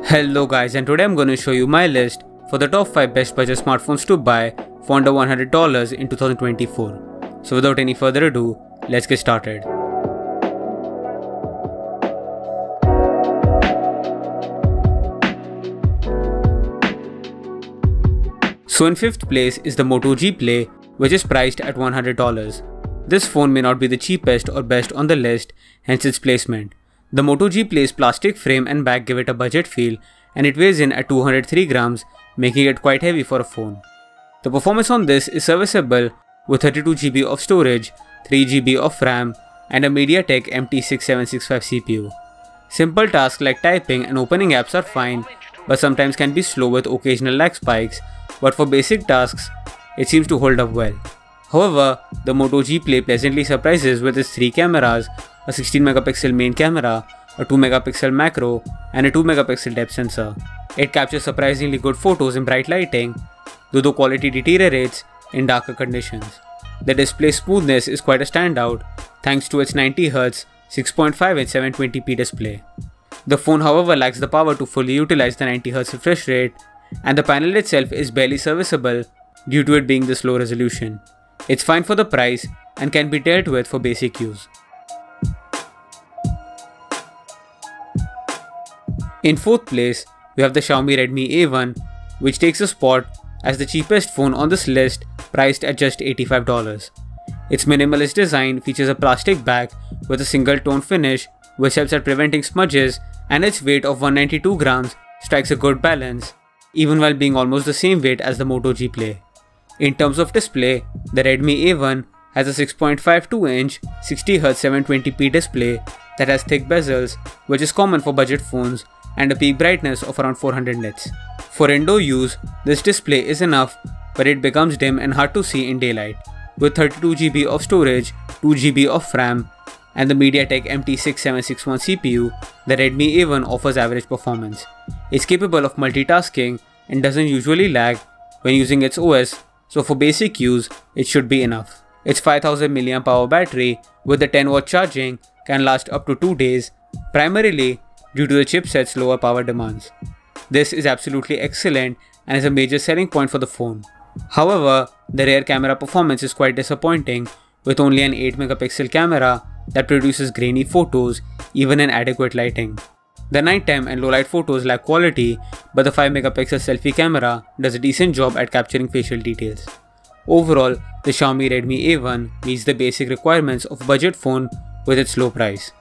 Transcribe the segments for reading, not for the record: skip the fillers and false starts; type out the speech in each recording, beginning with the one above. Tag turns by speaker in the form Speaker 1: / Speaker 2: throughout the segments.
Speaker 1: Hello guys, and today I'm going to show you my list for the top 5 best budget smartphones to buy for under $100 in 2024. So without any further ado, let's get started. So in 5th place is the Moto G Play, which is priced at $100. This phone may not be the cheapest or best on the list, hence its placement. The Moto G Play's plastic frame and back give it a budget feel, and it weighs in at 203 grams, making it quite heavy for a phone. The performance on this is serviceable with 32GB of storage, 3GB of RAM, and a MediaTek MT6765 CPU. Simple tasks like typing and opening apps are fine, but sometimes can be slow with occasional lag spikes, but for basic tasks, it seems to hold up well. However, the Moto G Play pleasantly surprises with its 3 cameras, a 16MP main camera, a 2MP macro, and a 2MP depth sensor. It captures surprisingly good photos in bright lighting, though the quality deteriorates in darker conditions. The display smoothness is quite a standout thanks to its 90Hz 6.5-inch 720p display. The phone however lacks the power to fully utilize the 90Hz refresh rate, and the panel itself is barely serviceable due to it being this low resolution. It's fine for the price and can be dealt with for basic use. In 4th place, we have the Xiaomi Redmi A1, which takes a spot as the cheapest phone on this list, priced at just $85. Its minimalist design features a plastic back with a single tone finish, which helps at preventing smudges, and its weight of 192 grams strikes a good balance, even while being almost the same weight as the Moto G Play. In terms of display, the Redmi A1 has a 6.52-inch 60Hz 720p display that has thick bezels, which is common for budget phones, and a peak brightness of around 400 nits. For indoor use, this display is enough, but it becomes dim and hard to see in daylight. With 32GB of storage, 2GB of RAM, and the MediaTek MT6761 CPU, the Redmi A1 offers average performance. It's capable of multitasking and doesn't usually lag when using its OS, so for basic use, it should be enough. Its 5000 mAh battery with the 10W charging can last up to 2 days, primarily due to the chipset's lower power demands. This is absolutely excellent and is a major selling point for the phone. However, the rear camera performance is quite disappointing, with only an 8MP camera that produces grainy photos even in adequate lighting. The nighttime and low light photos lack quality, but the 5MP selfie camera does a decent job at capturing facial details. Overall, the Xiaomi Redmi A1 meets the basic requirements of a budget phone with its low price.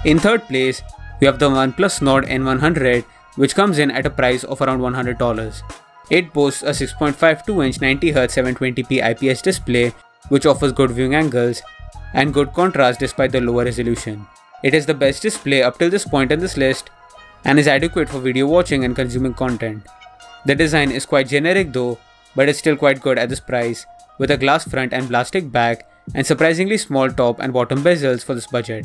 Speaker 1: In 3rd place, we have the OnePlus Nord N100, which comes in at a price of around $100. It boasts a 6.52-inch 90Hz 720p IPS display, which offers good viewing angles and good contrast despite the lower resolution. It is the best display up till this point in this list and is adequate for video watching and consuming content. The design is quite generic though, but it's still quite good at this price, with a glass front and plastic back and surprisingly small top and bottom bezels for this budget.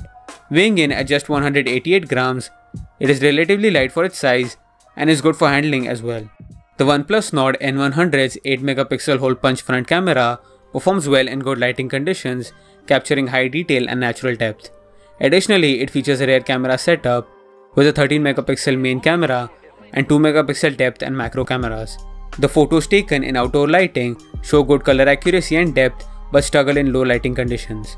Speaker 1: Weighing in at just 188 grams, it is relatively light for its size and is good for handling as well. The OnePlus Nord N100's 8MP hole punch front camera performs well in good lighting conditions, capturing high detail and natural depth. Additionally, it features a rear camera setup with a 13MP main camera and 2MP depth and macro cameras. The photos taken in outdoor lighting show good color accuracy and depth, but struggle in low lighting conditions.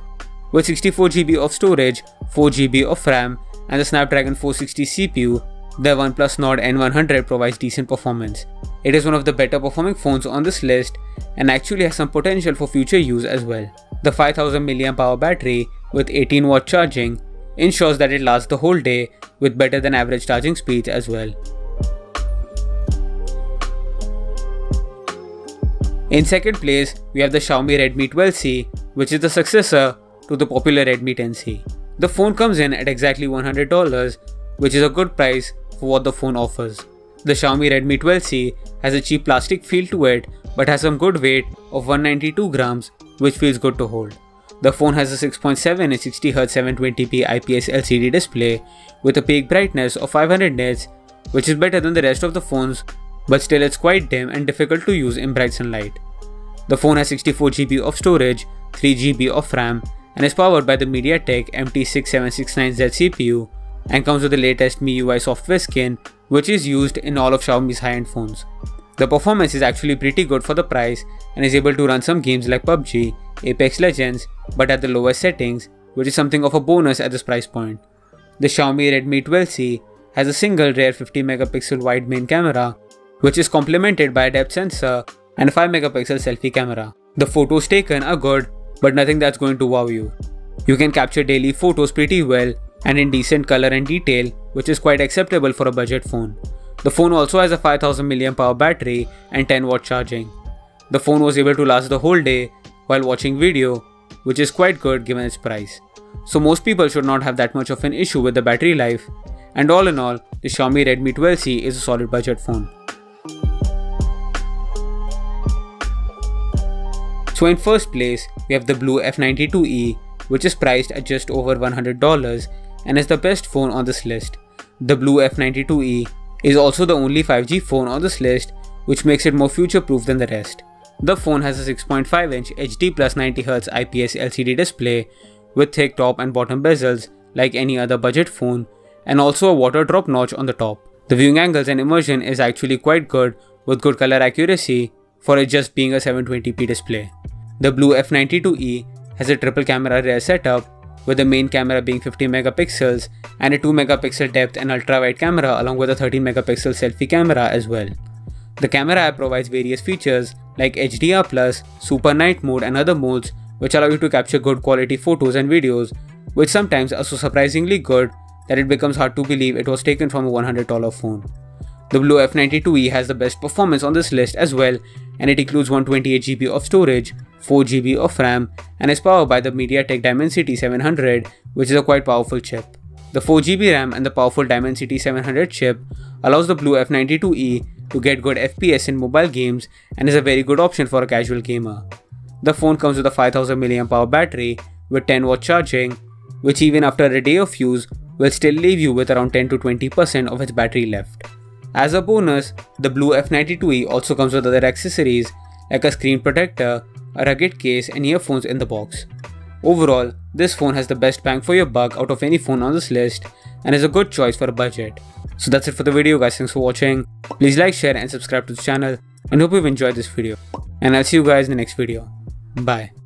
Speaker 1: With 64GB of storage, 4GB of RAM, and the Snapdragon 460 CPU, the OnePlus Nord N100 provides decent performance. It is one of the better performing phones on this list and actually has some potential for future use as well. The 5000 mAh battery with 18W charging ensures that it lasts the whole day with better than average charging speeds as well. In 2nd place, we have the Xiaomi Redmi 12C, which is the successor to the popular Redmi 10C. The phone comes in at exactly $100, which is a good price for what the phone offers. The Xiaomi Redmi 12C has a cheap plastic feel to it, but has some good weight of 192 grams, which feels good to hold. The phone has a 6.7-inch 60Hz 720p IPS LCD display with a peak brightness of 500 nits, which is better than the rest of the phones, but still it's quite dim and difficult to use in bright sunlight. The phone has 64GB of storage, 3GB of RAM, and is powered by the MediaTek MT6769Z CPU and comes with the latest MIUI software skin, which is used in all of Xiaomi's high-end phones. The performance is actually pretty good for the price and is able to run some games like PUBG, Apex Legends, but at the lowest settings, which is something of a bonus at this price point. The Xiaomi Redmi A1 has a single rear 50 megapixel wide main camera, which is complemented by a depth sensor and a 5 megapixel selfie camera. The photos taken are good, but nothing that's going to wow you. You can capture daily photos pretty well and in decent color and detail, which is quite acceptable for a budget phone. The phone also has a 5000 mAh battery and 10-watt charging. The phone was able to last the whole day while watching video, which is quite good given its price. So most people should not have that much of an issue with the battery life, and all in all, the Xiaomi Redmi A1 is a solid budget phone. So in first place, we have the BLU F92e, which is priced at just over $100 and is the best phone on this list. The BLU F92e is also the only 5G phone on this list, which makes it more future-proof than the rest. The phone has a 6.5-inch HD plus 90Hz IPS LCD display with thick top and bottom bezels like any other budget phone, and also a water drop notch on the top. The viewing angles and immersion is actually quite good with good color accuracy for it just being a 720p display. The BLU F92e has a triple camera rear setup with the main camera being 50 megapixels and a 2 megapixel depth and ultra wide camera along with a 13 megapixel selfie camera as well. The camera app provides various features like HDR+, Super Night mode and other modes which allow you to capture good quality photos and videos, which sometimes are so surprisingly good that it becomes hard to believe it was taken from a $100 phone. The BLU F92e has the best performance on this list as well, and it includes 128GB of storage, 4GB of RAM, and is powered by the MediaTek Dimensity 700, which is a quite powerful chip. The 4GB RAM and the powerful Dimensity 700 chip allows the BLU F92e to get good FPS in mobile games and is a very good option for a casual gamer. The phone comes with a 5000 mAh battery with 10-watt charging, which even after a day of use will still leave you with around 10 to 20% of its battery left. As a bonus, the BLU F92e also comes with other accessories like a screen protector, a rugged case and earphones in the box. Overall, this phone has the best bang for your buck out of any phone on this list and is a good choice for a budget. So that's it for the video guys, thanks for watching. Please like, share and subscribe to the channel and hope you've enjoyed this video. And I'll see you guys in the next video. Bye.